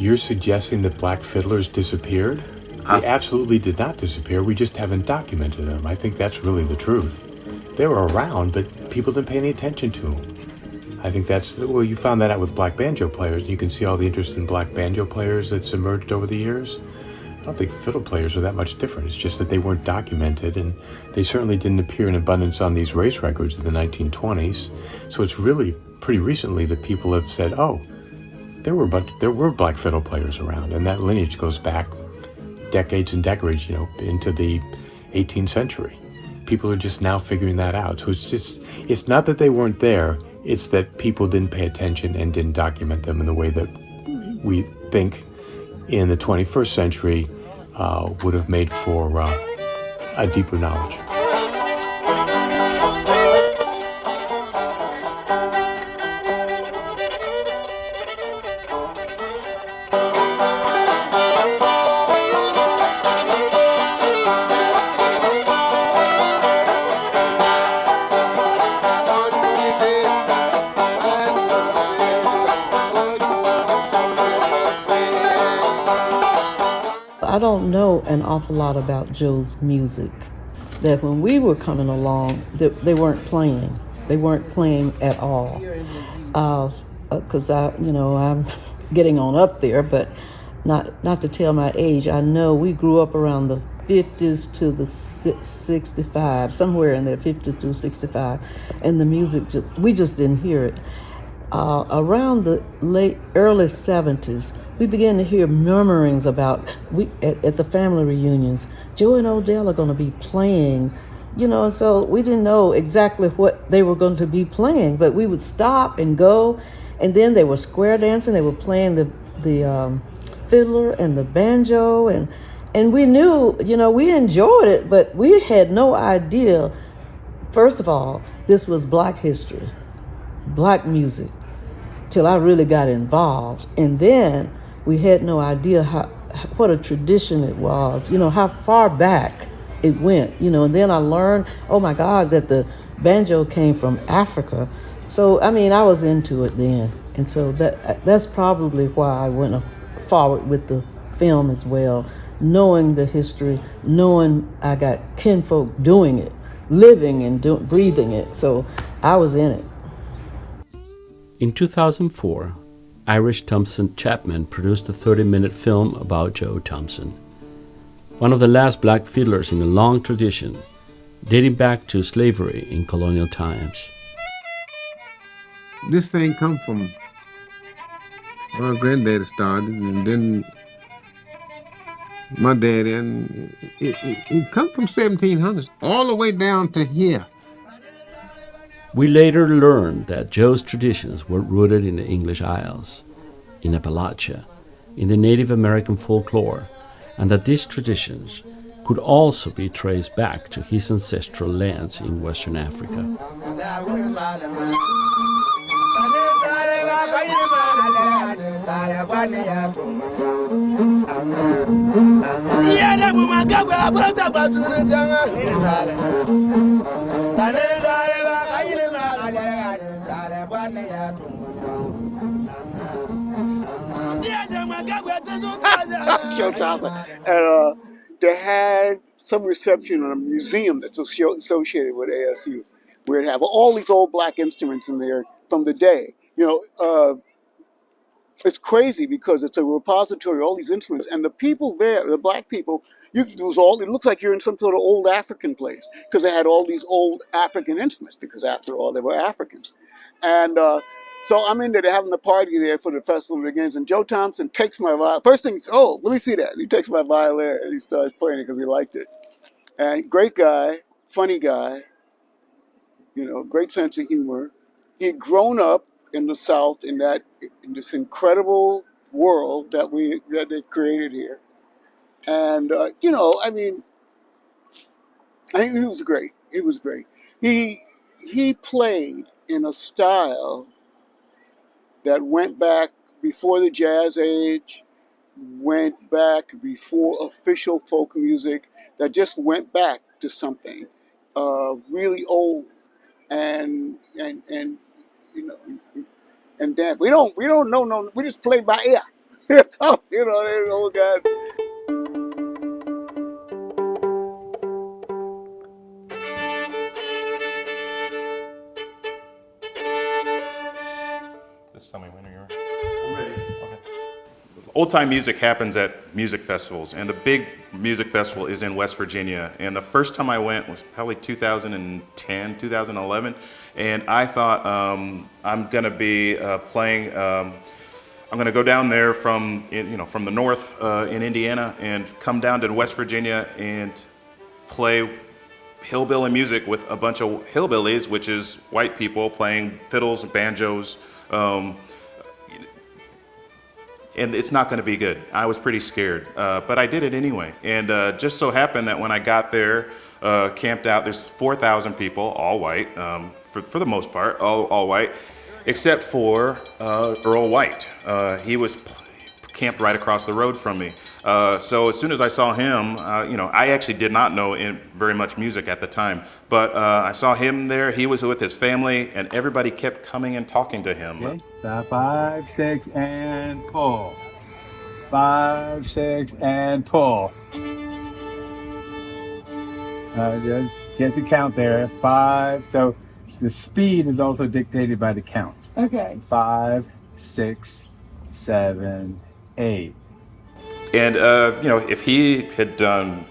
you're suggesting that black fiddlers disappeared? They absolutely did not disappear. We just haven't documented them. I think that's really the truth. They were around, but people didn't pay any attention to them. I think you found that out with black banjo players. You can see all the interest in black banjo players that's emerged over the years. I don't think fiddle players are that much different. It's just that they weren't documented, and they certainly didn't appear in abundance on these race records in the 1920s. So it's really pretty recently that people have said, oh, there were black fiddle players around, and that lineage goes back decades and decades, into the 18th century. People are just now figuring that out. So it's not that they weren't there, it's that people didn't pay attention and didn't document them in the way that we think in the 21st century would have made for a deeper knowledge. I don't know an awful lot about Joe's music. That when we were coming along, they weren't playing. They weren't playing at all. Because I'm getting on up there, but not to tell my age. I know we grew up around the 50s to the 65, somewhere in there, 50 through 65, and the music we just didn't hear it. Around the early 70s, we began to hear murmurings about at the family reunions. Joe and Odell are going to be playing, and so we didn't know exactly what they were going to be playing, but we would stop and go, and then they were square dancing. They were playing the fiddler and the banjo, and we knew, we enjoyed it, but we had no idea. First of all, this was Black history, Black music, till I really got involved. And then we had no idea what a tradition it was, how far back it went, and then I learned, oh my God, that the banjo came from Africa. So, I was into it then. And so that's probably why I went forward with the film as well, knowing the history, knowing I got kinfolk doing it, living and breathing it. So I was in it. In 2004, Irish Thompson Chapman produced a 30-minute film about Joe Thompson, one of the last black fiddlers in a long tradition dating back to slavery in colonial times. This thing come from my granddaddy started, and then my daddy, and it come from 1700s all the way down to here. We later learned that Joe's traditions were rooted in the English Isles, in Appalachia, in the Native American folklore, and that these traditions could also be traced back to his ancestral lands in Western Africa. Joe Thompson. And they had some reception in a museum that's associated with ASU, where it have all these old black instruments in there from the day. It's crazy because it's a repository of all these instruments, and the people there, the black people, it looks like you're in some sort of old African place, because they had all these old African instruments, because after all, they were Africans. And so I'm in there, they're having a party there for the festival begins, and Joe Thompson takes my violin. First thing, let me see that. He takes my violin and he starts playing it because he liked it. And great guy, funny guy, great sense of humor. He'd grown up in the South in this incredible world that they've created here. And, I think he was great. He was great. He played in a style that went back before the jazz age, went back before official folk music, that just went back to something really old and dance. We don't know, we just play by ear. Here come, there's old guys. Just tell me when you're ready. Okay. Old-time music happens at music festivals, and the big music festival is in West Virginia. And the first time I went was probably 2010, 2011, and I thought I'm going to be playing. I'm going to go down there from the north in Indiana and come down to West Virginia and play hillbilly music with a bunch of hillbillies, which is white people playing fiddles and banjos. And it's not going to be good. I was pretty scared, but I did it anyway. And just so happened that when I got there, camped out, there's 4,000 people, all white, for the most part, all white, except for Earl White. He was camped right across the road from me. So as soon as I saw him, I actually did not know very much music at the time, but I saw him there. He was with his family, and everybody kept coming and talking to him. Okay. 5, 6, and pull. 5, 6, and pull. Just get the count there. 5. So the speed is also dictated by the count. Okay. 5, 6, 7, 8. And if he had done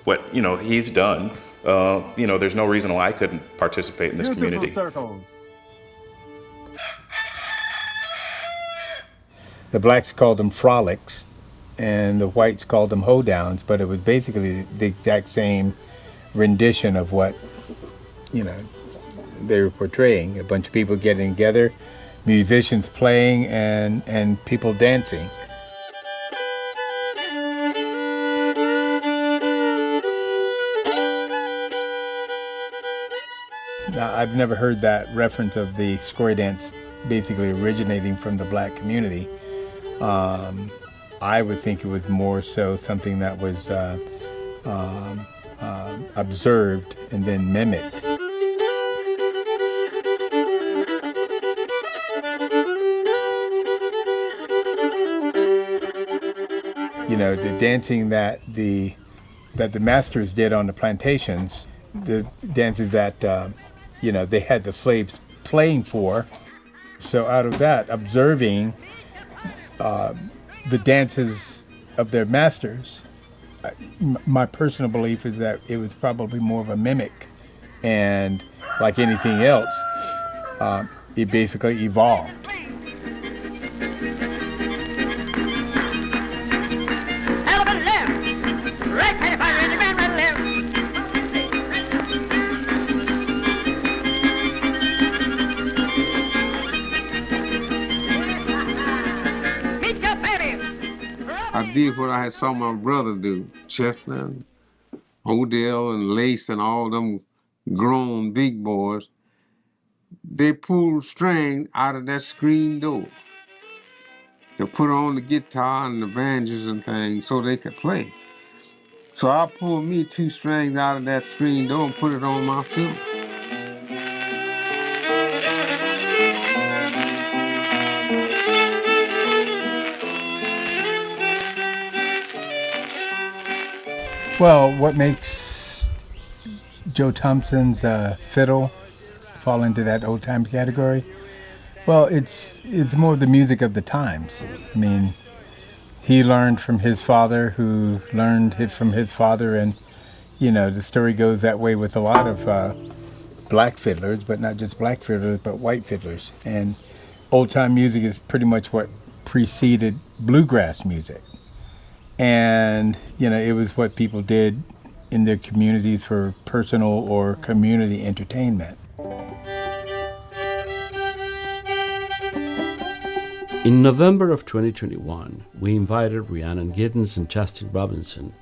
what he's done, there's no reason why I couldn't participate in this community. Circles. The blacks called them frolics, and the whites called them hoedowns, but it was basically the exact same rendition of what they were portraying. A bunch of people getting together, musicians playing, and people dancing. Now, I've never heard that reference of the square dance basically originating from the black community. I would think it was more so something that was observed and then mimicked. The dancing that the masters did on the plantations, the dances that they had the slaves playing for. So out of that, observing the dances of their masters, my personal belief is that it was probably more of a mimic, and like anything else, it basically evolved. I did what I saw my brother do. Chestnut, Odell, and Lace, and all them grown big boys. They pulled string out of that screen door. They put on the guitar and the banjos and things so they could play. So I pulled me 2 strings out of that screen door and put it on my fiddle. Well, what makes Joe Thompson's fiddle fall into that old-time category? Well, it's more of the music of the times. I mean, he learned from his father, who learned it from his father, and the story goes that way with a lot of black fiddlers, but not just black fiddlers, but white fiddlers. And old-time music is pretty much what preceded bluegrass music. And, it was what people did in their communities for personal or community entertainment. In November of 2021, we invited Rhiannon Giddens and Justin Robinson,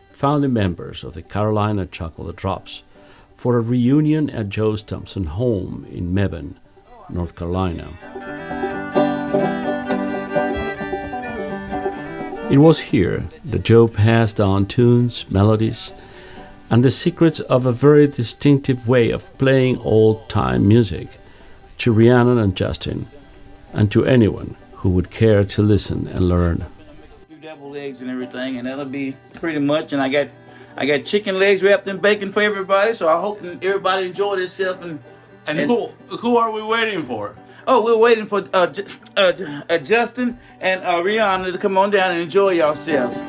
founding members of the Carolina Chocolate Drops, for a reunion at Joe Thompson's home in Mebane, North Carolina. It was here that Joe passed on tunes, melodies, and the secrets of a very distinctive way of playing old-time music to Rhiannon and Justin, and to anyone who who would care to listen and learn. Deviled eggs and everything, and that'll be pretty much. And I got chicken legs wrapped in bacon for everybody, so I hope everybody enjoy themselves. And who are we waiting for? Oh, we're waiting for Justin and Rhiannon to come on down and enjoy yourselves.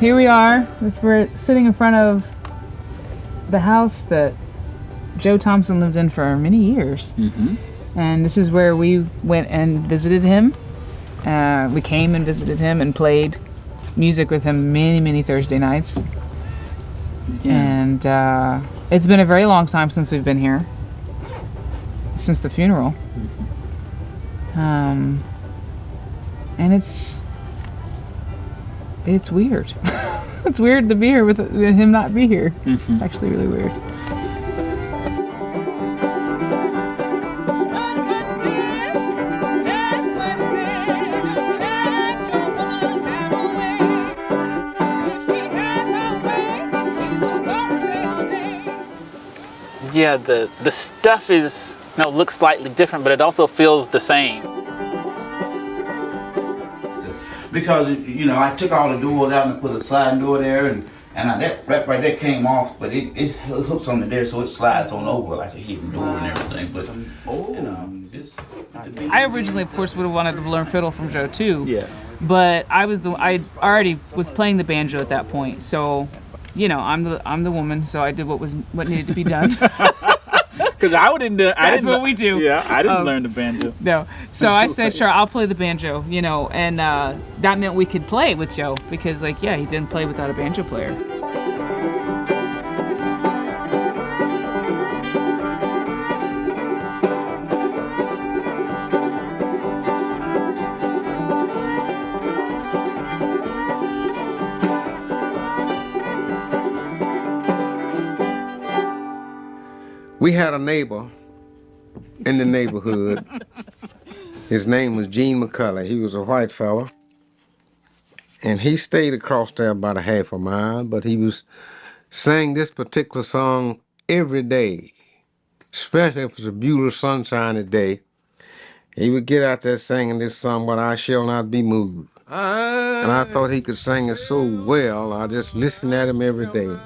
Here we are. We're sitting in front of the house that Joe Thompson lived in for many years. Mm-hmm. And this is where we went and visited him. We came and visited him and played music with him many Thursday nights. Yeah. And it's been a very long time since we've been here. Since the funeral. And it's weird. It's weird to be here with him not be here. Mm-hmm. It's actually really weird. Yeah, the stuff is, looks slightly different, but it also feels the same. Because, I took all the doors out and put a sliding door there, and that right there came off, but it hooks on there, so it slides on over like a hidden door and everything. But, I originally, of course, would have wanted to learn fiddle from Joe too. Yeah. But I already was playing the banjo at that point, so, I'm the woman, so I did what needed to be done. Because That's what we do. Yeah, I didn't learn the banjo. No. So I said, sure, I'll play the banjo, and that meant we could play with Joe because, he didn't play without a banjo player. We had a neighbor in the neighborhood. His name was Gene McCullough. He was a white fella. And he stayed across there about a half a mile, but he sang this particular song every day, especially if it was a beautiful sunshiny day. He would get out there singing this song, "But I Shall Not Be Moved." And I thought he could sing it so well, I just listened at him every day.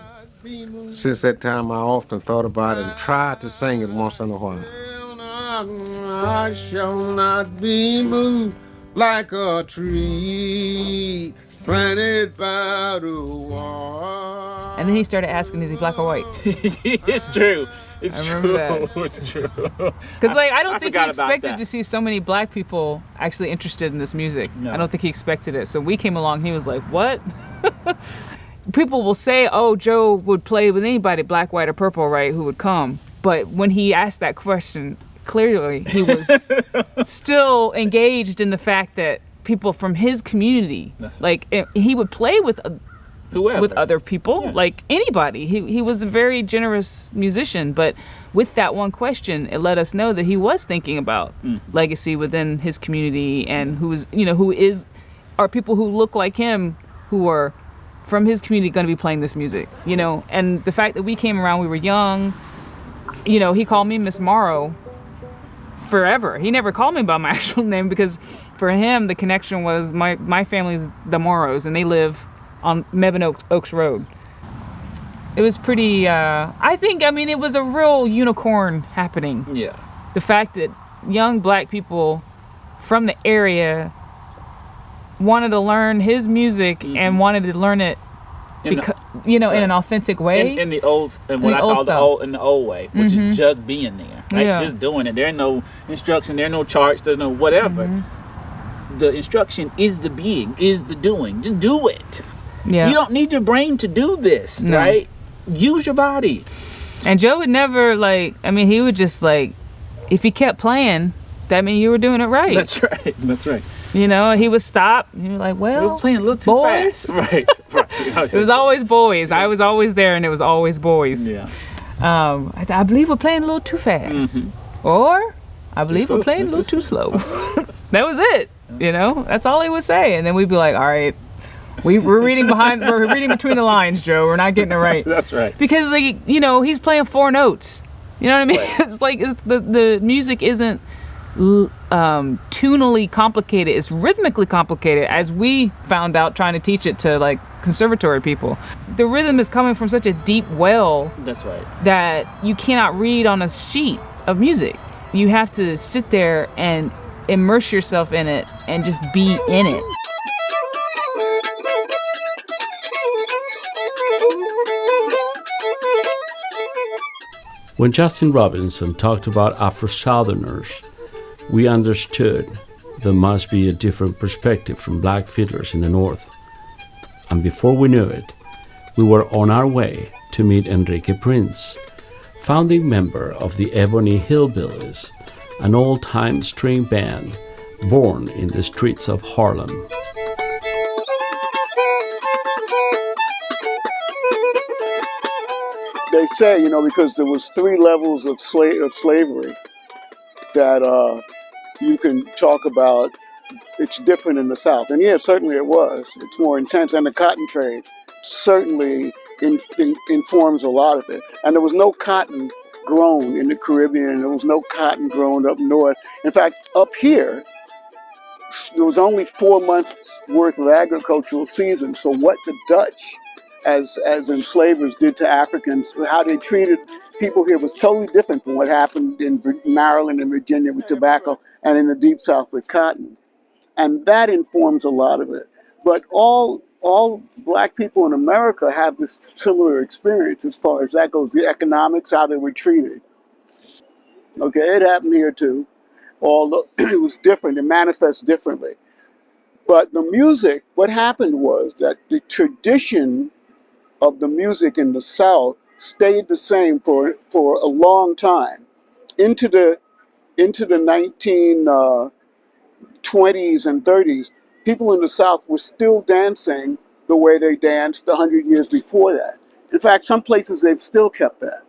Since that time, I often thought about it and tried to sing it once in a while. I shall not be moved like a tree planted by the water. And then he started asking, is he black or white? It's true. It's true. It's true. Because I don't think he expected to see so many black people actually interested in this music. No. I don't think he expected it. So we came along, he was like, what? People will say, oh, Joe would play with anybody, black, white, or purple, right, who would come. But when he asked that question, clearly he was still engaged in the fact that people from his community, he would play with whoever, with other people, anybody. He was a very generous musician, but with that one question, it let us know that he was thinking about legacy within his community and are people who look like him who are from his community going to be playing this music, and the fact that we came around, we were young, he called me Miss Morrow forever. He never called me by my actual name because for him, the connection was my family's the Morrows and they live on Mebane Oaks Road. It was pretty, it was a real unicorn happening. Yeah. The fact that young black people from the area wanted to learn his music and wanted to learn it in an authentic way. In the old, and what I call the old way, which is just being there, just doing it. There's no instruction, there's no charts, there's no whatever. The instruction is the being, is the doing. Just do it. Yeah. You don't need your brain to do this, right? Use your body. And Joe would never he would just if he kept playing, that meant you were doing it right. That's right. That's right. He would stop. And you're like, well, we're playing a little too boys. Fast. Right. It was always boys. I was always there, and it was always boys. Yeah. I believe we're playing a little too fast, or I believe we're playing a little too slow. That was it. That's all he would say, and then we'd be like, all right, We're reading we're reading between the lines, Joe. We're not getting it right. That's right. Because like, you know, he's playing 4 notes. You know what I mean? Right. It's like the music isn't tonally complicated. It's rhythmically complicated, as we found out trying to teach it to like conservatory people. The rhythm is coming from such a deep well. That's right. That you cannot read on a sheet of music. You have to sit there and immerse yourself in it and just be in it. When Justin Robinson talked about Afro-Southerners, we understood there must be a different perspective from black fiddlers in the North. And before we knew it, we were on our way to meet Enrique Prince, founding member of the Ebony Hillbillies, an old-time string band born in the streets of Harlem. They say, you know, because there was 3 levels of slavery that you can talk about. It's different in the South. And yeah, certainly it was. It's more intense. And the cotton trade certainly informs a lot of it. And there was no cotton grown in the Caribbean, and there was no cotton grown up north. In fact, up here, there was only 4 months worth of agricultural season. So what the Dutch as enslavers did to Africans, how they treated people here was totally different from what happened in Maryland and Virginia with tobacco and in the Deep South with cotton. And that informs a lot of it. But all black people in America have this similar experience as far as that goes, the economics, how they were treated. Okay, it happened here too, although it was different, it manifests differently. But the music, what happened was that the tradition of the music in the South stayed the same for a long time, into the 1920s and 30s. People in the South were still dancing the way they danced 100 years before that. In fact, some places they've still kept that.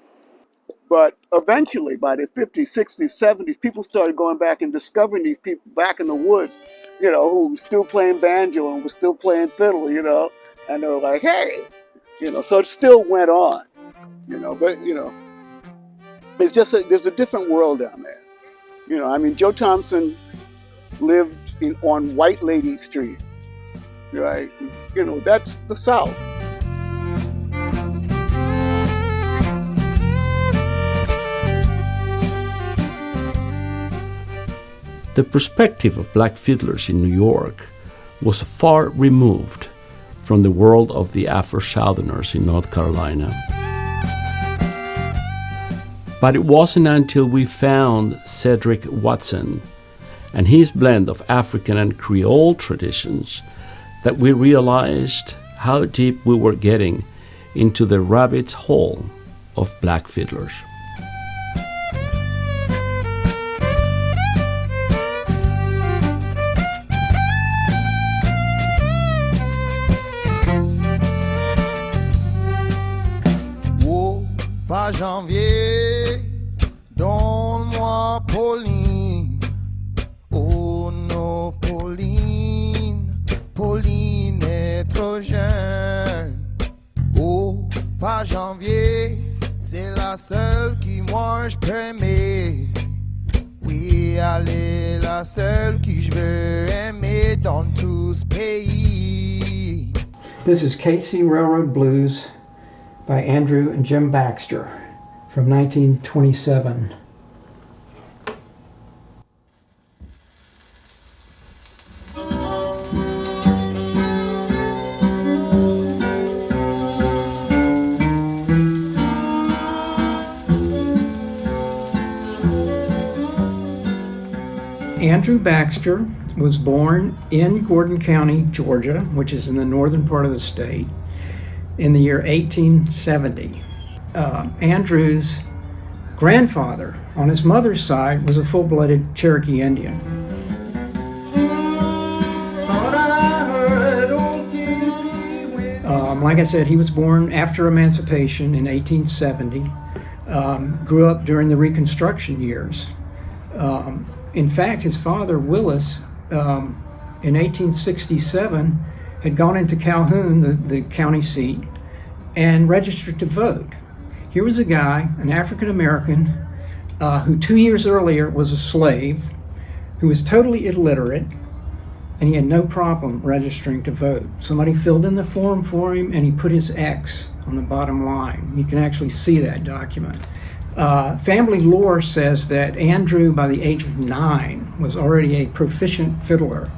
But eventually, by the 50s, 60s, 70s, people started going back and discovering these people back in the woods, you know, who were still playing banjo and were still playing fiddle, you know, and they were like, hey, you know, so it still went on, you know, but, you know, it's just there's a different world down there. You know, I mean, Joe Thompson lived on White Lady Street, right? You know, that's the South. The perspective of black fiddlers in New York was far removed from the world of the Afro-Southerners in North Carolina. But it wasn't until we found Cedric Watson and his blend of African and Creole traditions that we realized how deep we were getting into the rabbit's hole of black fiddlers. Pas janvier, donne-moi Pauline. Oh non, Pauline, Pauline est trop jeune. Oh, pas janvier, c'est la seule qui moi je peux aimer. Oui, elle est la seule qui je veux aimer dans tout ce pays. This is Casey Railroad Blues by Andrew and Jim Baxter from 1927. Andrew Baxter was born in Gordon County, Georgia, which is in the northern part of the state, in the year 1870. Andrew's grandfather on his mother's side was a full-blooded Cherokee Indian. Like I said, he was born after emancipation in 1870, grew up during the Reconstruction years. In fact, his father, Willis, in 1867, had gone into Calhoun, the county seat, and registered to vote. Here was a guy, an African American, who 2 years earlier was a slave, who was totally illiterate, and he had no problem registering to vote. Somebody filled in the form for him, and he put his X on the bottom line. You can actually see that document. Family lore says that Andrew, by the age of 9, was already a proficient fiddler.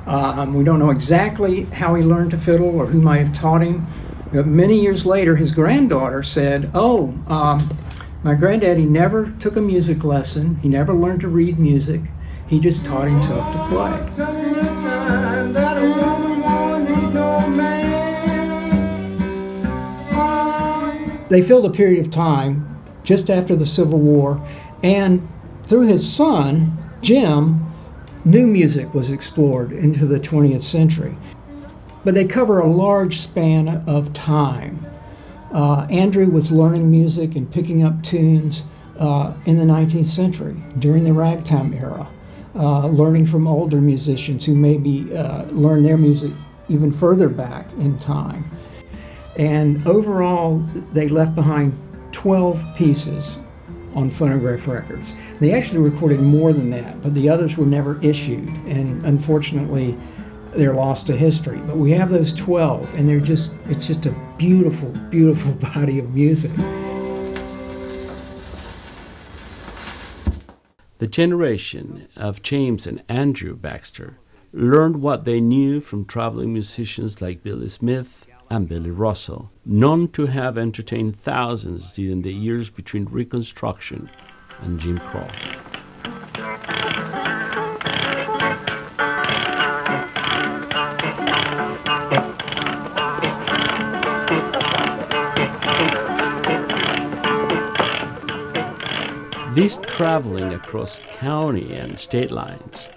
We don't know exactly how he learned to fiddle or who might have taught him, but many years later, his granddaughter said, my granddaddy never took a music lesson. He never learned to read music. He just taught himself to play. They filled a period of time just after the Civil War, and through his son, Jim, new music was explored into the 20th century. But they cover a large span of time. Andrew was learning music and picking up tunes in the 19th century, during the ragtime era, learning from older musicians who maybe learned their music even further back in time. And overall, they left behind 12 pieces on phonograph records. They actually recorded more than that, but the others were never issued, and unfortunately, they're lost to history. But we have those 12, and it's just a beautiful, beautiful body of music. The generation of James and Andrew Baxter learned what they knew from traveling musicians like Billy Smith and Billy Russell, known to have entertained thousands during the years between Reconstruction and Jim Crow. This traveling across county and state lines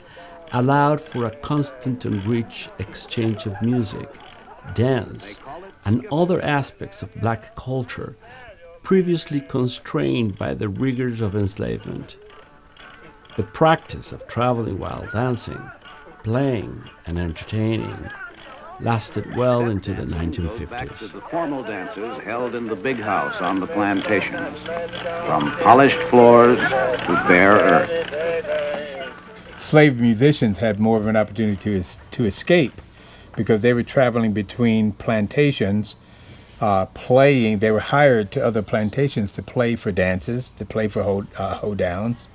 allowed for a constant and rich exchange of music, dance, and other aspects of black culture previously constrained by the rigors of enslavement. The practice of traveling while dancing, playing, and entertaining lasted well into the 1950s. Back to the formal dances held in the big house on the plantations, from polished floors to bare earth. Slave musicians had more of an opportunity to escape because they were traveling between plantations, playing. They were hired to other plantations to play for dances, to play for hoedowns.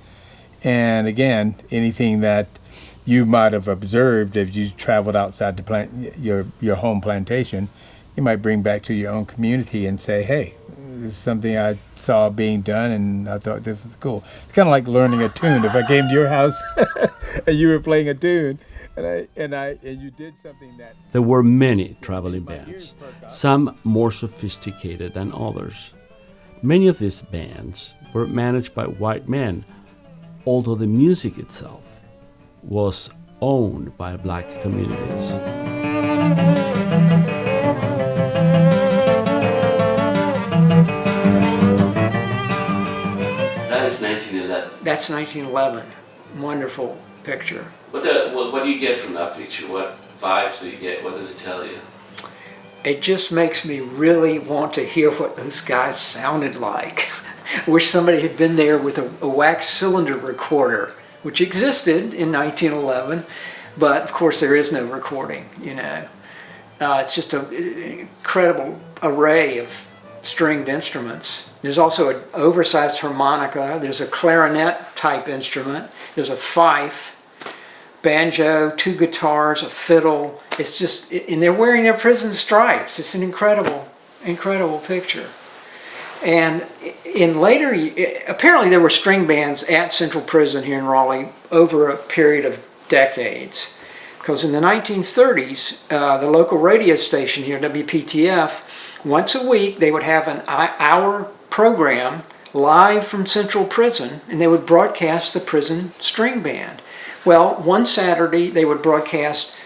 And again, anything that you might have observed if you traveled outside your home plantation, you might bring back to your own community and say, hey, this is something I saw being done and I thought this was cool. It's kind of like learning a tune. If I came to your house and you were playing a tune and you did something that... There were many traveling bands, some more sophisticated than others. Many of these bands were managed by white men, although the music itself was owned by black communities. That is 1911. That's 1911. Wonderful picture. What do you get from that picture? What vibes do you get? What does it tell you? It just makes me really want to hear what those guys sounded like. I wish somebody had been there with a wax cylinder recorder, which existed in 1911, but of course there is no recording, you know. It's just an incredible array of stringed instruments. There's also an oversized harmonica, there's a clarinet type instrument, there's a fife, banjo, 2 guitars, a fiddle. It's just, and they're wearing their prison stripes. It's an incredible, incredible picture. And in later, apparently there were string bands at Central Prison here in Raleigh over a period of decades. Because in the 1930s, the local radio station here, WPTF, once a week they would have an hour program live from Central Prison, and they would broadcast the prison string band. Well, one Saturday they would broadcast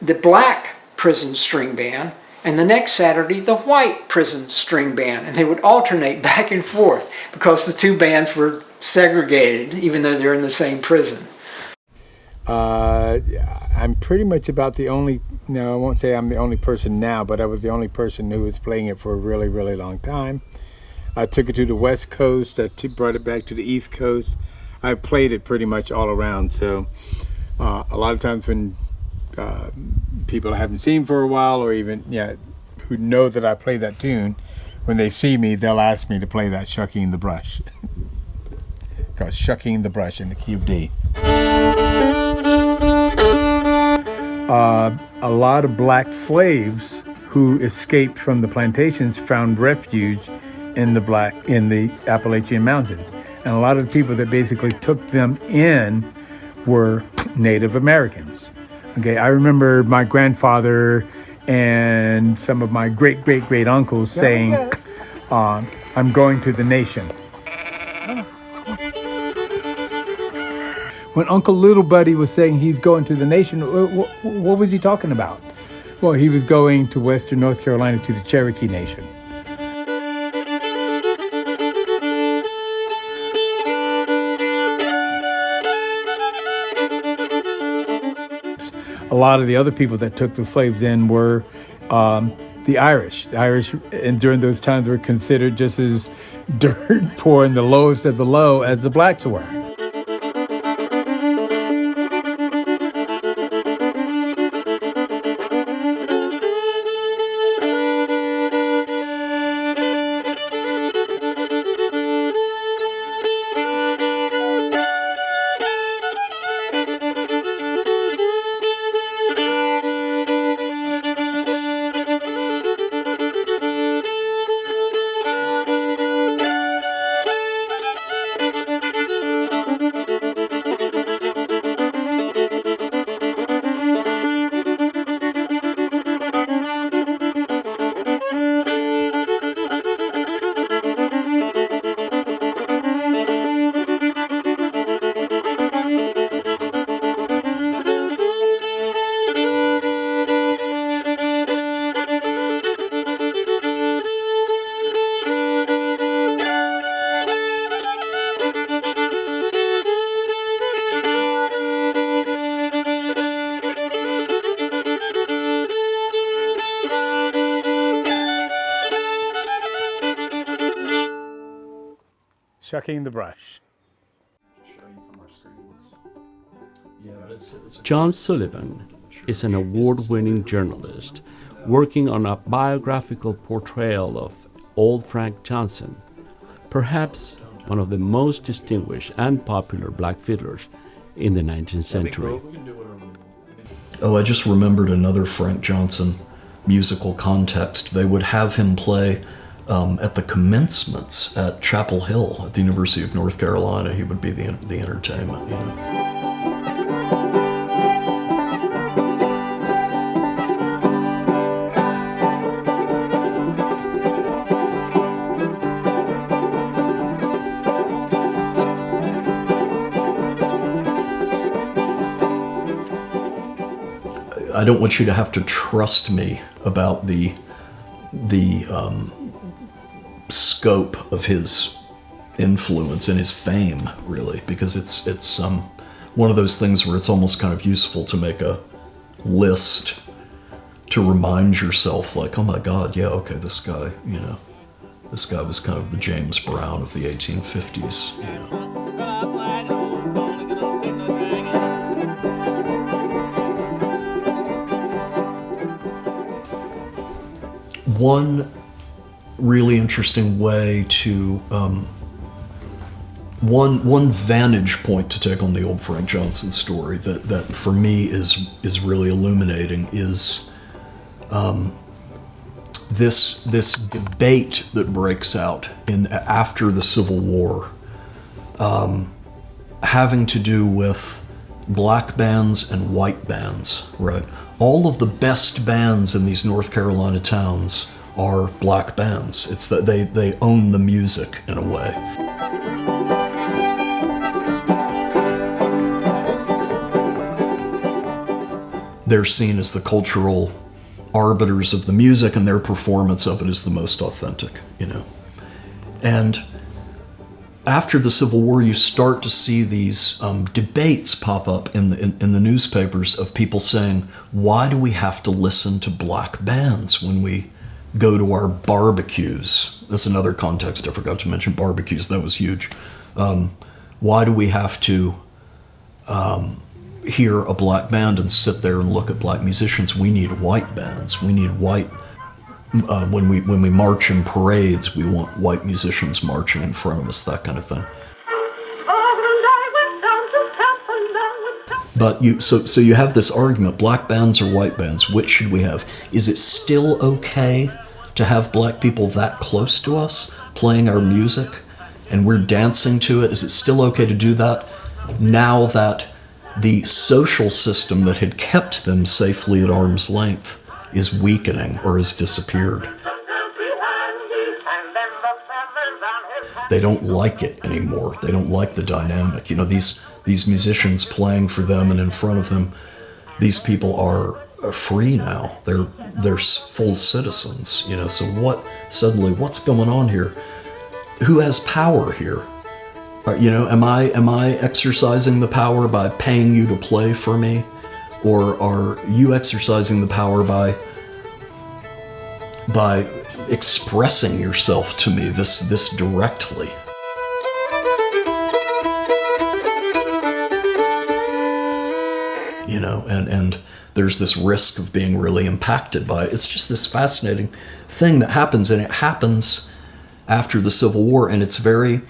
the black prison string band, and the next Saturday the white prison string band, and they would alternate back and forth because the two bands were segregated even though they're in the same prison. I'm pretty much about the only, no, I won't say I'm the only person now, but I was the only person who was playing it for a really, really long time. I took it to the West Coast, brought it back to the East Coast. I played it pretty much all around, so a lot of times when people I haven't seen for a while, or even, who know that I play that tune, when they see me, they'll ask me to play that Shucking the Brush. Because Shucking the Brush in the key of D. A lot of black slaves who escaped from the plantations found refuge in the Appalachian Mountains. And a lot of the people that basically took them in were Native Americans. Okay, I remember my grandfather and some of my great uncles saying, I'm going to the nation. When Uncle Little Buddy was saying he's going to the nation, what was he talking about? Well, he was going to Western North Carolina to the Cherokee Nation. A lot of the other people that took the slaves in were the Irish. The Irish, and during those times, were considered just as dirt poor and the lowest of the low as the blacks were. Shucking the Brush. John Sullivan is an award-winning journalist working on a biographical portrayal of Old Frank Johnson, perhaps one of the most distinguished and popular black fiddlers in the 19th century. Oh, I just remembered another Frank Johnson musical context. They would have him play at the commencements at Chapel Hill at the University of North Carolina. He would be the entertainment, you know. I don't want you to have to trust me about the scope of his influence and his fame, really, because it's one of those things where it's almost kind of useful to make a list to remind yourself, like, oh my God, yeah, okay, this guy was kind of the James Brown of the 1850s, you know. One really interesting way to, one vantage point to take on the old Frank Johnson story that for me is really illuminating is this debate that breaks out after the Civil War, having to do with black bands and white bands, right? All of the best bands in these North Carolina towns are black bands. It's that they own the music in a way. They're seen as the cultural arbiters of the music, and their performance of it is the most authentic, you know. And after the Civil War, you start to see these debates pop up in the newspapers of people saying, why do we have to listen to black bands when we go to our barbecues? That's another context. I forgot to mention barbecues. That was huge. Why do we have to hear a black band and sit there and look at black musicians? We need white bands. We need white... when we march in parades, we want white musicians marching in front of us, that kind of thing. But so you have this argument, black bands or white bands, which should we have? Is it still okay to have black people that close to us playing our music and we're dancing to it? Is it still okay to do that now that the social system that had kept them safely at arm's length is weakening or has disappeared? They don't like it anymore. They don't like the dynamic. You know, these musicians playing for them and in front of them, these people are free now. They're full citizens, you know. So what's going on here? Who has power here? You know, am I exercising the power by paying you to play for me? Or are you exercising the power by expressing yourself to me this directly? You know, and there's this risk of being really impacted by it. It's just this fascinating thing that happens, and it happens after the Civil War, and it's very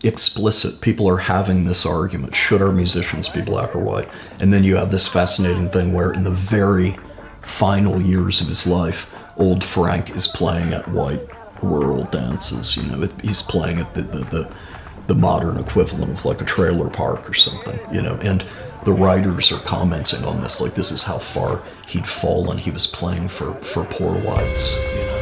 explicit. People are having this argument, should our musicians be black or white? And then you have this fascinating thing where in the very final years of his life, old Frank is playing at white rural dances. You know, he's playing at the modern equivalent of like a trailer park or something, you know, and the writers are commenting on this, like this is how far he'd fallen. He was playing for poor whites, you know.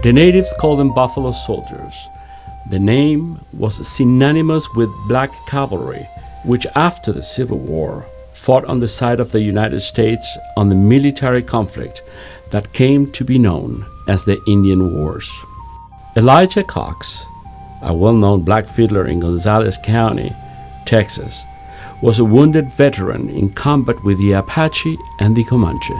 The natives called them Buffalo Soldiers. The name was synonymous with black cavalry, which after the Civil War fought on the side of the United States on the military conflict that came to be known as the Indian Wars. Elijah Cox, a well-known black fiddler in Gonzales County, Texas, was a wounded veteran in combat with the Apache and the Comanche.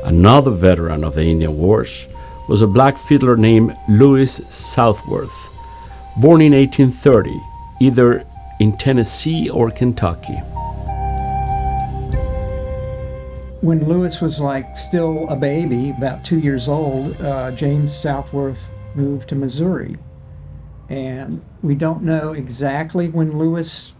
Another veteran of the Indian Wars was a black fiddler named Louis Southworth, born in 1830, either in Tennessee or Kentucky. When Louis was still a baby, about 2 years old, James Southworth moved to Missouri. And we don't know exactly when Louis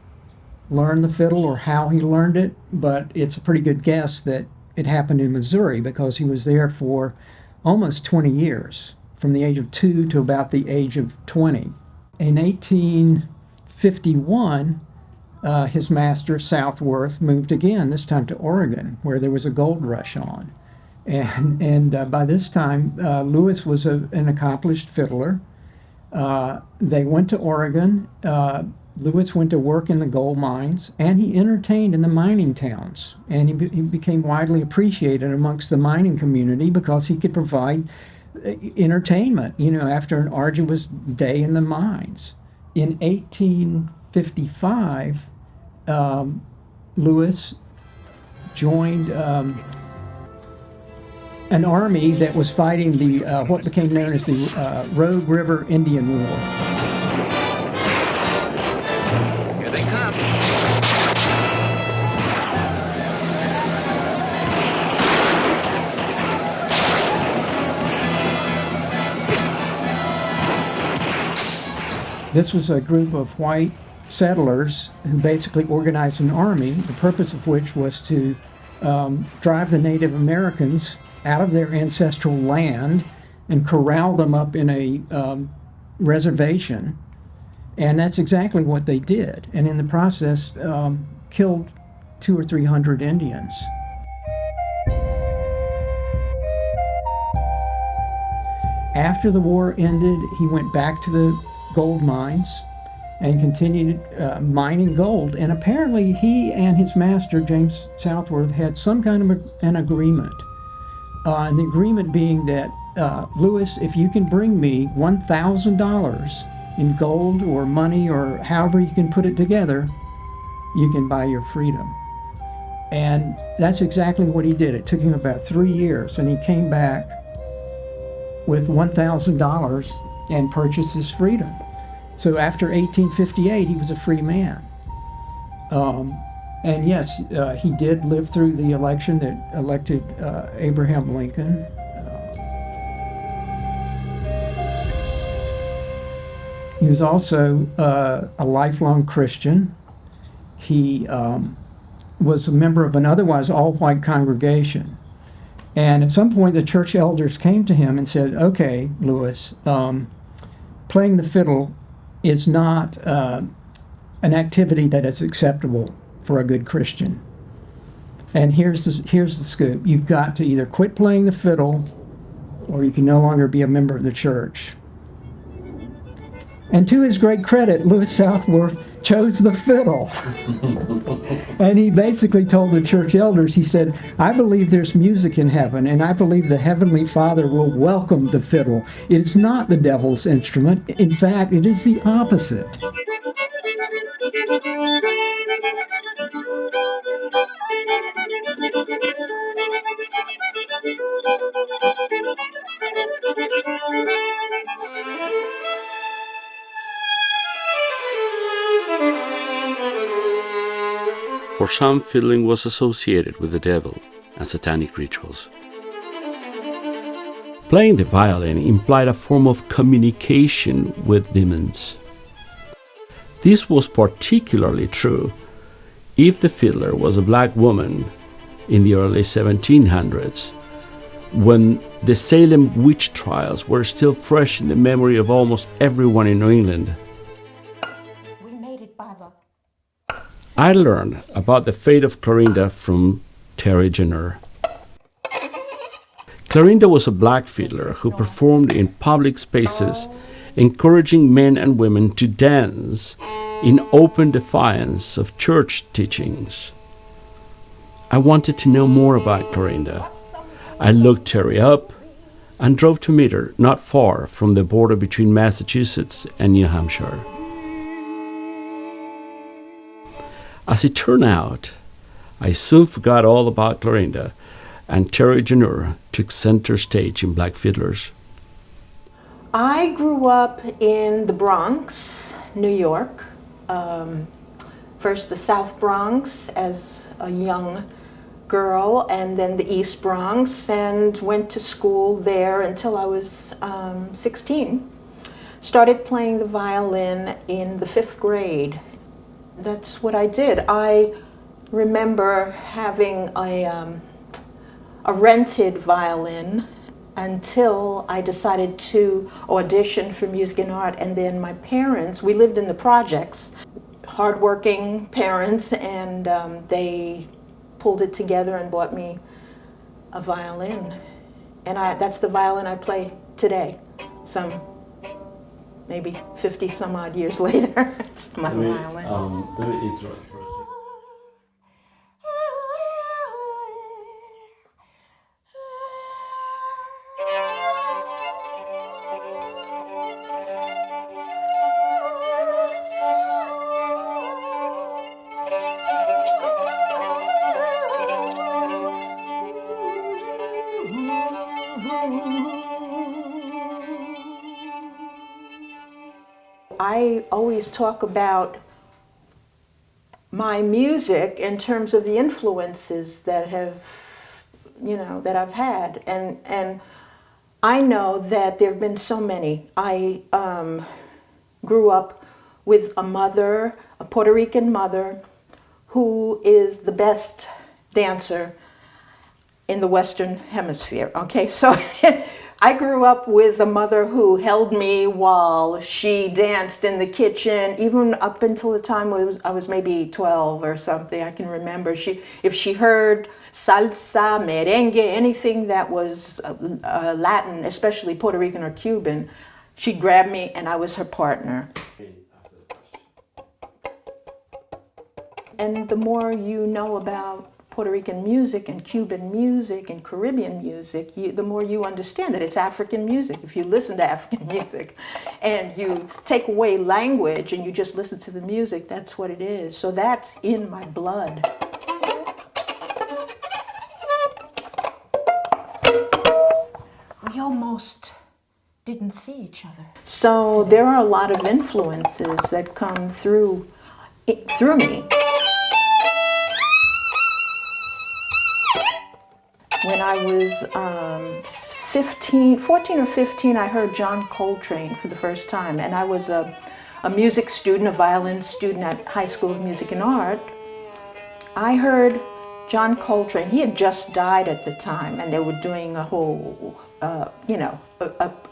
learned the fiddle or how he learned it, but it's a pretty good guess that it happened in Missouri because he was there for almost 20 years, from the age of 2 to about the age of 20. In 1851, his master, Southworth, moved again, this time to Oregon, where there was a gold rush on. And by this time, Louis was an accomplished fiddler. They went to Oregon. Louis went to work in the gold mines, and he entertained in the mining towns. And he became widely appreciated amongst the mining community because he could provide entertainment, you know, after an arduous day in the mines. In 1855, Louis joined an army that was fighting the what became known as the Rogue River Indian War. Here they come. This was a group of white settlers who basically organized an army, the purpose of which was to drive the Native Americans out of their ancestral land and corral them up in a reservation. And that's exactly what they did. And in the process, killed 200 or 300 Indians. After the war ended, he went back to the gold mines and continued mining gold. And apparently he and his master, James Southworth, had some kind of an agreement. And the agreement being that, Lewis, if you can bring me $1,000 in gold or money or however you can put it together, you can buy your freedom. And that's exactly what he did. It took him about 3 years, and he came back with $1,000 and purchased his freedom. So after 1858, he was a free man. And yes, he did live through the election that elected Abraham Lincoln. He was also a lifelong Christian. He was a member of an otherwise all-white congregation. And at some point, the church elders came to him and said, okay, Lewis, playing the fiddle is not an activity that is acceptable for a good Christian. And here's the scoop. You've got to either quit playing the fiddle or you can no longer be a member of the church. And to his great credit, Lewis Southworth chose the fiddle. And he basically told the church elders, he said, I believe there's music in heaven, and I believe the Heavenly Father will welcome the fiddle. It is not the devil's instrument. In fact, it is the opposite. For some, fiddling was associated with the devil and satanic rituals. Playing the violin implied a form of communication with demons. This was particularly true if the fiddler was a black woman in the early 1700s, when the Salem witch trials were still fresh in the memory of almost everyone in New England. I learned about the fate of Clorinda from Terry Jenner. Clorinda was a black fiddler who performed in public spaces, encouraging men and women to dance in open defiance of church teachings. I wanted to know more about Clorinda. I looked Terry up and drove to meet her not far from the border between Massachusetts and New Hampshire. As it turned out, I soon forgot all about Clorinda, and Terry Jenner took center stage in Black Fiddlers. I grew up in the Bronx, New York. First the South Bronx as a young girl, and then the East Bronx, and went to school there until I was 16. Started playing the violin in the 5th grade. That's what I did. I remember having a rented violin until I decided to audition for music and art. And then my parents, we lived in the projects, hardworking parents, and they pulled it together and bought me a violin. And that's the violin I play today. Maybe 50 some odd years later. It's my violin. Let me interrupt for a second. I always talk about my music in terms of the influences that that I've had, and I know that there have been so many. I grew up with a mother, a Puerto Rican mother, who is the best dancer in the Western Hemisphere. Okay, so I grew up with a mother who held me while she danced in the kitchen, even up until the time I was maybe 12 or something. I can remember if she heard salsa, merengue, anything that was Latin, especially Puerto Rican or Cuban, she'd grab me and I was her partner. And the more you know about Puerto Rican music and Cuban music and Caribbean music, the more you understand that it's African music. If you listen to African music and you take away language and you just listen to the music, that's what it is. So that's in my blood. We almost didn't see each other. So there are a lot of influences that come through me. When I was 14 or 15, I heard John Coltrane for the first time, and I was a music student, a violin student at High School of Music and Art. I heard John Coltrane. He had just died at the time, and they were doing a whole,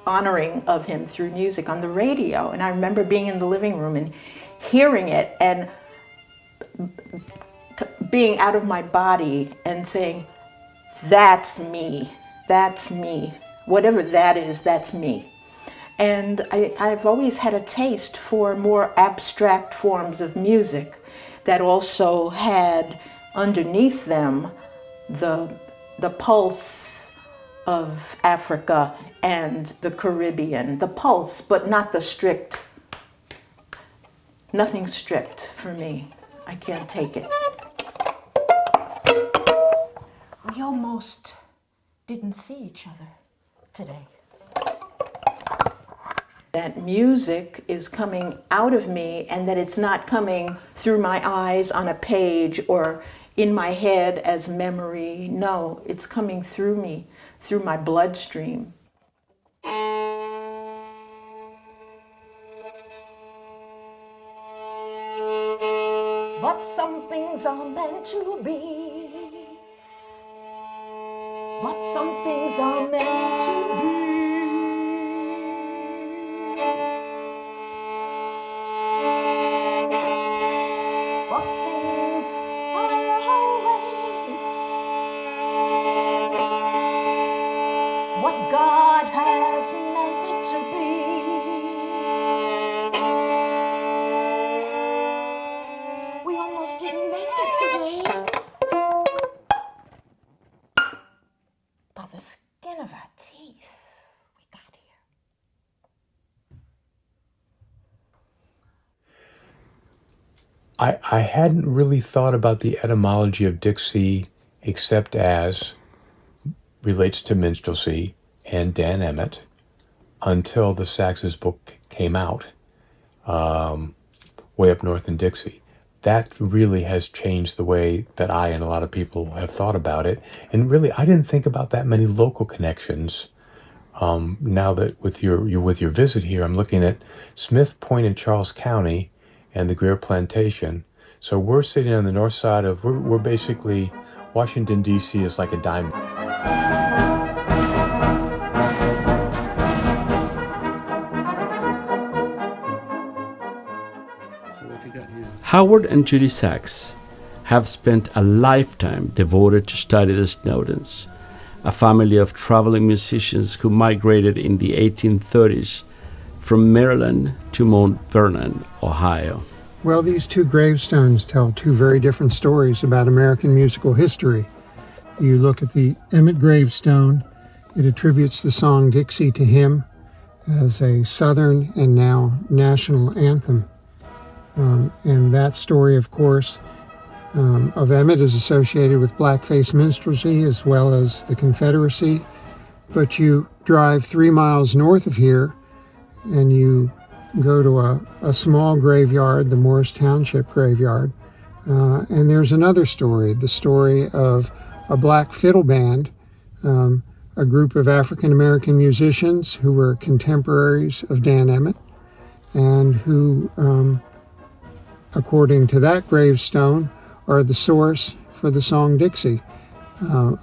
honoring of him through music on the radio. And I remember being in the living room and hearing it and being out of my body and saying, that's me, that's me. Whatever that is, that's me. And I've always had a taste for more abstract forms of music that also had underneath them the pulse of Africa and the Caribbean. The pulse, but not the strict. Nothing strict for me. I can't take it. We almost didn't see each other today. That music is coming out of me and that it's not coming through my eyes on a page or in my head as memory. No, it's coming through me, through my bloodstream. But some things are meant to be. But some things are meant to be. But things are always what God has meant it to be. We almost didn't make it today. By the skin of our teeth, we got here. I hadn't really thought about the etymology of Dixie except as relates to minstrelsy and Dan Emmett until the Sax's book came out, Way Up North in Dixie. That really has changed the way that I and a lot of people have thought about it. And really, I didn't think about that many local connections. Now that with your visit here, I'm looking at Smith Point in Charles County and the Greer Plantation. So we're sitting on the north side of, we're basically, Washington, D.C. is like a diamond. Howard and Judy Sachs have spent a lifetime devoted to study the Snowdens, a family of traveling musicians who migrated in the 1830s from Maryland to Mount Vernon, Ohio. Well, these two gravestones tell two very different stories about American musical history. You look at the Emmett gravestone, it attributes the song Dixie to him as a Southern and now national anthem. And that story, of course, of Emmett is associated with blackface minstrelsy as well as the Confederacy. But you drive 3 miles north of here and you go to a small graveyard, the Morris Township graveyard, and there's another story, the story of a black fiddle band, a group of African-American musicians who were contemporaries of Dan Emmett and who, according to that gravestone, are the source for the song Dixie,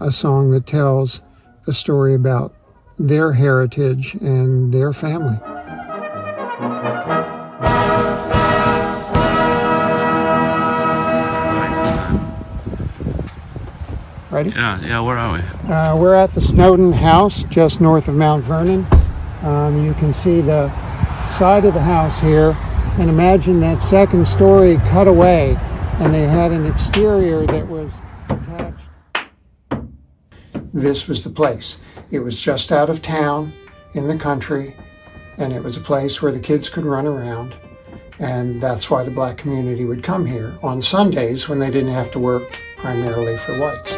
a song that tells a story about their heritage and their family. Ready? Yeah, where are we? We're at the Snowden house just north of Mount Vernon. You can see the side of the house here, and imagine that second story cut away and they had an exterior that was attached. This was the place. It was just out of town in the country, and it was a place where the kids could run around, and that's why the black community would come here on Sundays when they didn't have to work primarily for whites.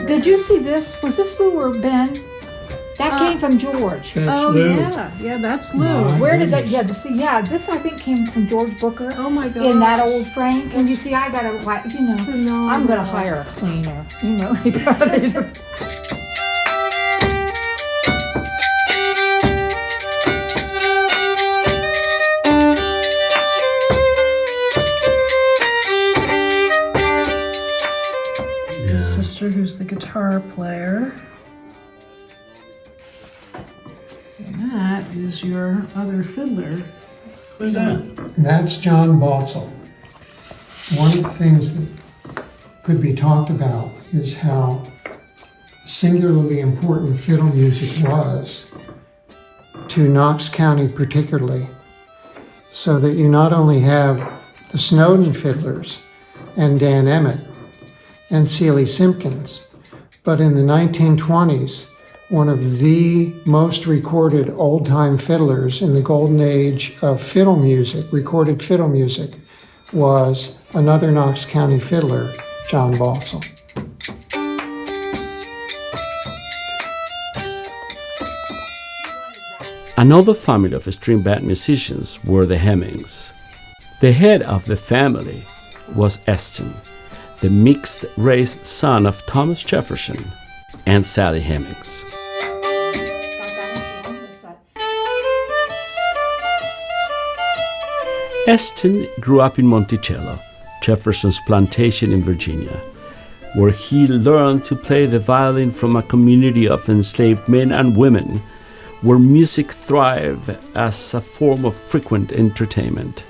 Did you see this? Was this Lou or Ben? That came from George. That's Lou. Yeah, that's Lou. My Where did goodness. that? Yeah, this I think came from George Booker. Oh my God! In that old frame. And you see, I gotta, I'm gonna hire a cleaner. Sister, who's the guitar player. And that is your other fiddler. Who's that? That's John Botzel. One of the things that could be talked about is how singularly important fiddle music was to Knox County particularly, so that you not only have the Snowden Fiddlers and Dan Emmett and Celie Simpkins, but in the 1920s, one of the most recorded old-time fiddlers in the golden age of fiddle music, recorded fiddle music, was another Knox County fiddler, John Botzel. Another family of string band musicians were the Hemmings. The head of the family was Eston, the mixed-race son of Thomas Jefferson and Sally Hemings. Eston grew up in Monticello, Jefferson's plantation in Virginia, where he learned to play the violin from a community of enslaved men and women, where music thrived as a form of frequent entertainment.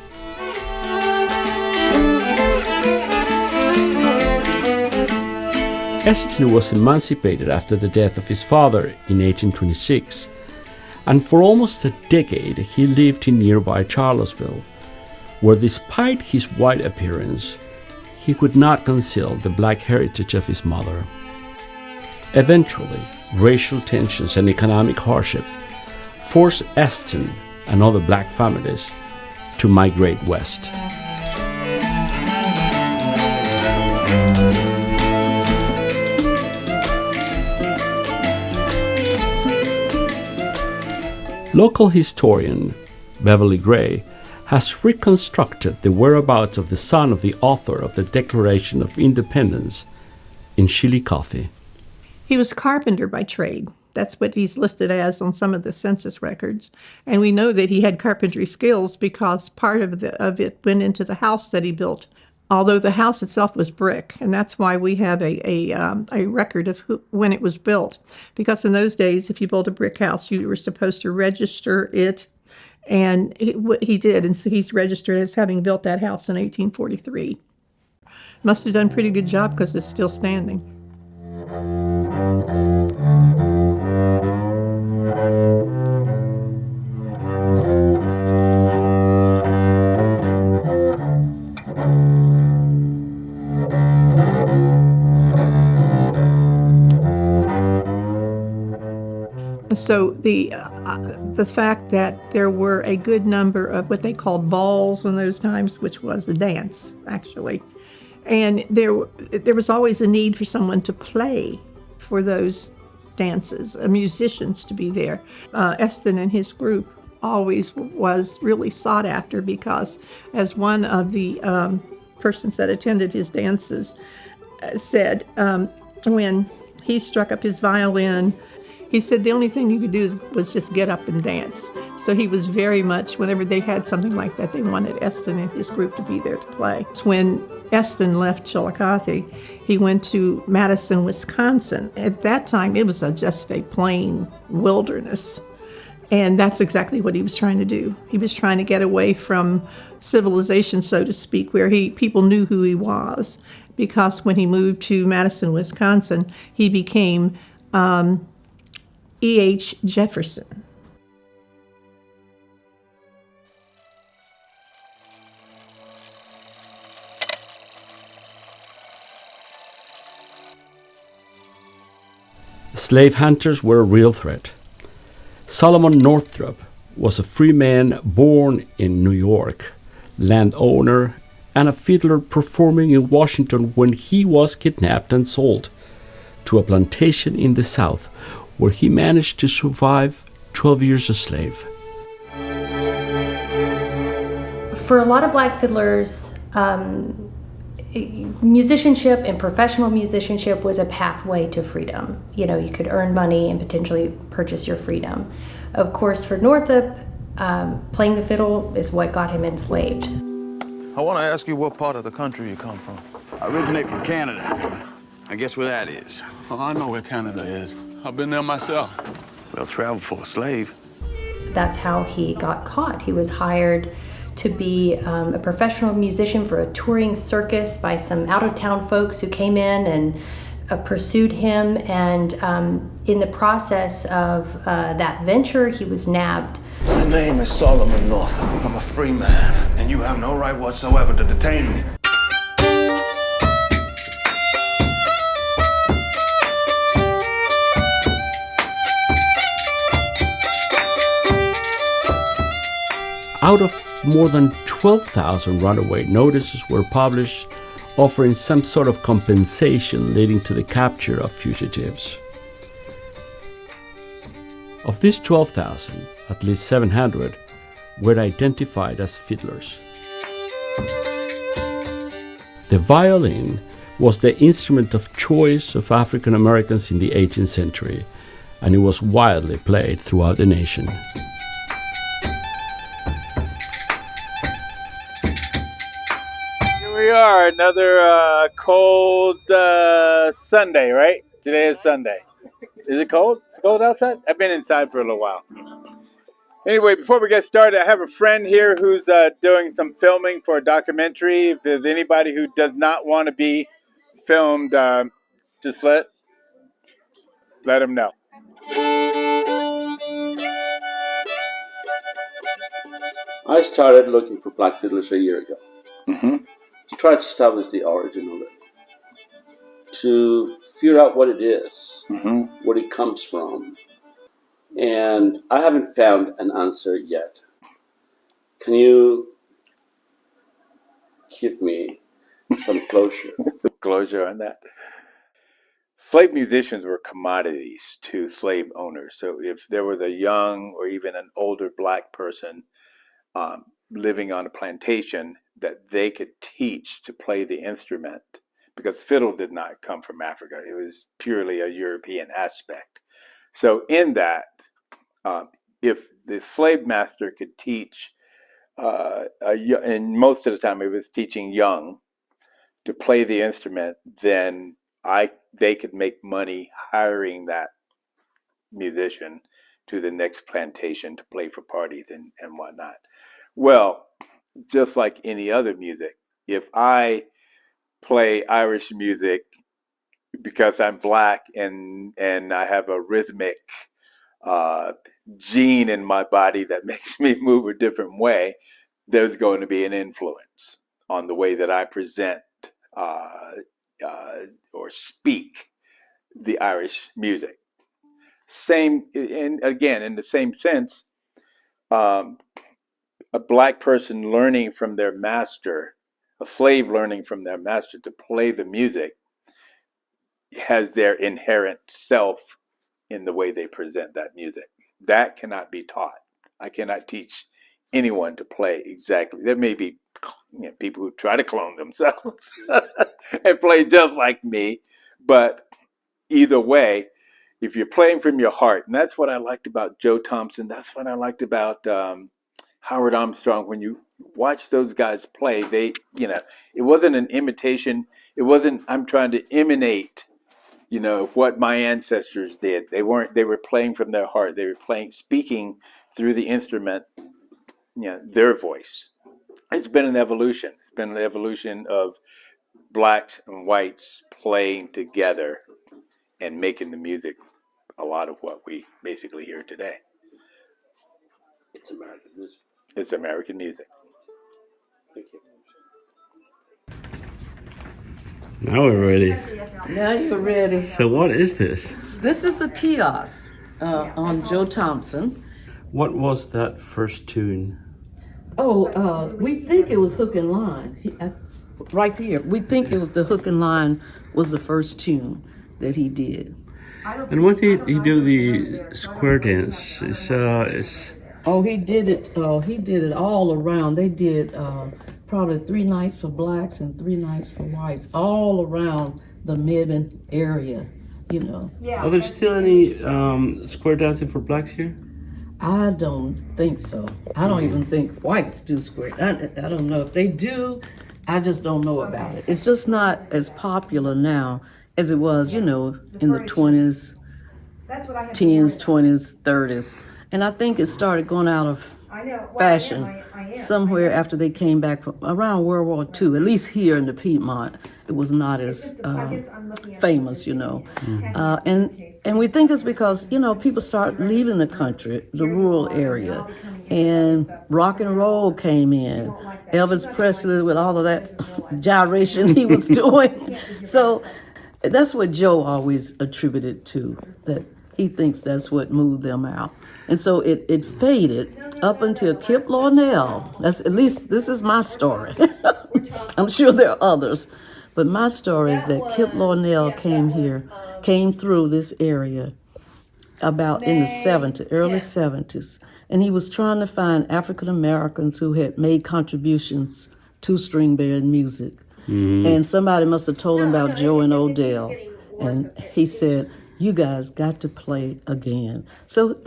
Eston was emancipated after the death of his father in 1826, and for almost a decade he lived in nearby Charlottesville, where despite his white appearance, he could not conceal the black heritage of his mother. Eventually, racial tensions and economic hardship forced Eston and other black families to migrate west. Local historian Beverly Gray has reconstructed the whereabouts of the son of the author of the Declaration of Independence in Chillicothe. He was a carpenter by trade. That's what he's listed as on some of the census records. And we know that he had carpentry skills because part of it went into the house that he built, although the house itself was brick. And that's why we have a record of when it was built. Because in those days, if you built a brick house, you were supposed to register it. And he did, and so he's registered as having built that house in 1843. Must have done a pretty good job because it's still standing. So the fact that there were a good number of what they called balls in those times, which was a dance, actually, and there was always a need for someone to play for those dances, musicians to be there. Eston and his group always was really sought after because, as one of the persons that attended his dances said, when he struck up his violin, he said the only thing you could do was just get up and dance. So he was very much, whenever they had something like that, they wanted Eston and his group to be there to play. When Eston left Chillicothe, he went to Madison, Wisconsin. At that time, it was just a plain wilderness. And that's exactly what he was trying to do. He was trying to get away from civilization, so to speak, where people knew who he was. Because when he moved to Madison, Wisconsin, he became E.H. Jefferson. Slave hunters were a real threat. Solomon Northrop was a free man born in New York, landowner, and a fiddler performing in Washington when he was kidnapped and sold to a plantation in the South, where he managed to survive 12 years a slave. For a lot of black fiddlers, musicianship and professional musicianship was a pathway to freedom. You know, you could earn money and potentially purchase your freedom. Of course, for Northup, playing the fiddle is what got him enslaved. I want to ask you what part of the country you come from. I originate from Canada. I guess where that is. Oh, I know where Canada is. I've been there myself. Well, travel for a slave. That's how he got caught. He was hired to be a professional musician for a touring circus by some out-of-town folks who came in and pursued him. And in the process of that venture, he was nabbed. My name is Solomon Northup. I'm a free man, and you have no right whatsoever to detain me. Out of more than 12,000 runaway notices were published offering some sort of compensation leading to the capture of fugitives. Of these 12,000, at least 700 were identified as fiddlers. The violin was the instrument of choice of African Americans in the 18th century, and it was widely played throughout the nation. Here we are, another cold Sunday, right? Today is Sunday. Is it cold? It's cold outside? I've been inside for a little while. Anyway, before we get started, I have a friend here who's doing some filming for a documentary. If there's anybody who does not want to be filmed, just let them know. I started looking for black fiddlers a year ago. To try to establish the origin of it. To figure out what it is, where it comes from. And I haven't found an answer yet. Can you give me some closure? Some closure on that. Slave musicians were commodities to slave owners. So if there was a young or even an older black person living on a plantation that they could teach to play the instrument, because fiddle did not come from Africa. It was purely a European aspect. So in that, if the slave master could teach, and most of the time it was teaching young to play the instrument, then they could make money hiring that musician to the next plantation to play for parties and whatnot. Well, just like any other music, if I play Irish music because I'm black and I have a rhythmic gene in my body that makes me move a different way, there's going to be an influence on the way that I present or speak the Irish music. Same, and again, in the same sense, a black person learning from their master, a slave learning from their master to play the music, has their inherent self in the way they present that music. That cannot be taught. I cannot teach anyone to play exactly. There may be people who try to clone themselves and play just like me, but either way, if you're playing from your heart, and that's what I liked about Joe Thompson, that's what I liked about Howard Armstrong. When you watch those guys play, it wasn't an imitation. It wasn't, I'm trying to imitate, what my ancestors did. They were playing from their heart. They were speaking through the instrument, their voice. It's been an evolution. It's been an evolution of blacks and whites playing together and making the music a lot of what we basically hear today. It's American music. It's American music. Thank you. Now we're ready. Now you're ready. So what is this? This is a kiosk on Joe Thompson. What was that first tune? We think it was Hook and Line. Right there. We think it was the Hook and Line was the first tune that he did. And when did he do the square dance? He did it. He did it all around. They did probably 3 nights for blacks and 3 nights for whites, all around the Midland area. You know. Are there still any square dancing for blacks here? I don't think so. I don't even think whites do square. I don't know if they do. I just don't know about it. It's just not as popular now as it was, in the 20s, 10s, 20s, 30s. And I think it started going out of fashion somewhere after they came back from around World War II, at least here in the Piedmont. It was not as famous, And we think it's because, people start leaving the country, the rural area, and rock and roll came in. Elvis Presley with all of that gyration he was doing. So that's what Joe always attributed to, that he thinks that's what moved them out. And so it faded up until Kip Lornell. At least this is my story. I'm sure there are others. But my story is that Kip Lornell came through this area about in the 70s, early 70s. And he was trying to find African Americans who had made contributions to string band music. Mm-hmm. And somebody must have told him about Joe and Odell. And he said, you guys got to play again. So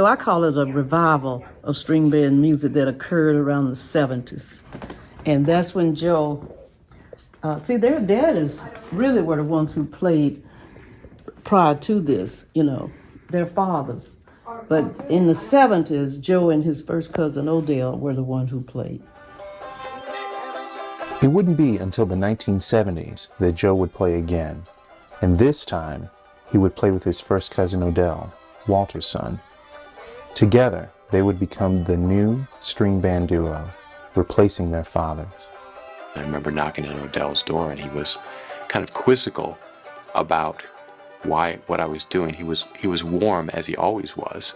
I call it a revival of string band music that occurred around the 70s. And that's when Joe, their daddies really were the ones who played prior to this, their fathers. But in the 70s, Joe and his first cousin Odell were the ones who played. It wouldn't be until the 1970s that Joe would play again. And this time, he would play with his first cousin Odell, Walter's son. Together, they would become the new string band duo, replacing their fathers. I remember knocking on Odell's door, and he was kind of quizzical about what I was doing. He was warm, as he always was,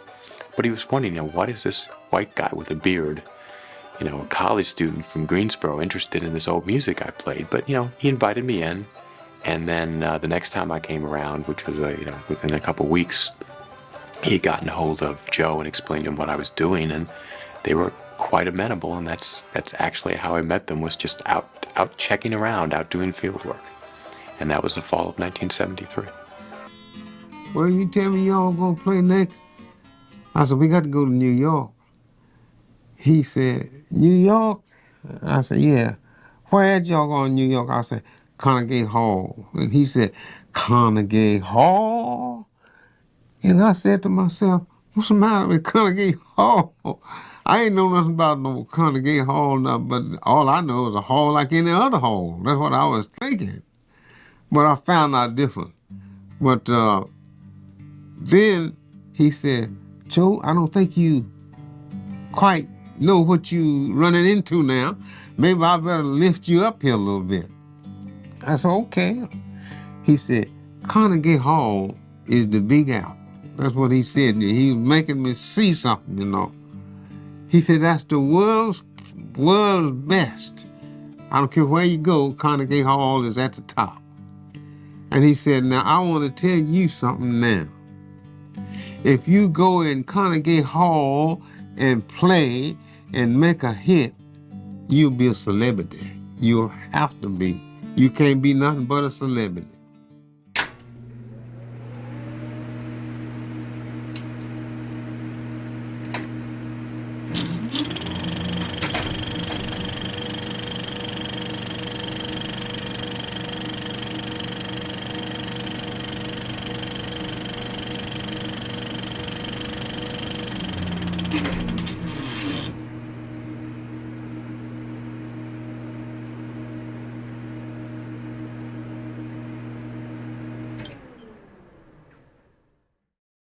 but he was wondering, what is this white guy with a beard, a college student from Greensboro, interested in this old music I played? But he invited me in, and then the next time I came around, which was within a couple weeks, he had gotten a hold of Joe and explained to him what I was doing, and they were quite amenable. And that's actually how I met them, was just out checking around, out doing field work, and that was the fall of 1973. Well, you tell me y'all gonna play next? I said, we got to go to New York. He said, New York? I said, yeah. Where had y'all going to New York? I said, Carnegie Hall. And he said, Carnegie Hall? And I said to myself, what's the matter with Carnegie Hall? I ain't know nothing about no Carnegie Hall, but all I know is a hall like any other hall. That's what I was thinking. But I found out different. But then he said, Joe, I don't think you quite know what you running into now. Maybe I better lift you up here a little bit. I said, okay. He said, Carnegie Hall is the Big Apple. That's what he said. He was making me see something, He said, that's the world's best. I don't care where you go, Carnegie Hall is at the top. And he said, now I want to tell you something now. If you go in Carnegie Hall and play and make a hit, you'll be a celebrity. You'll have to be. You can't be nothing but a celebrity.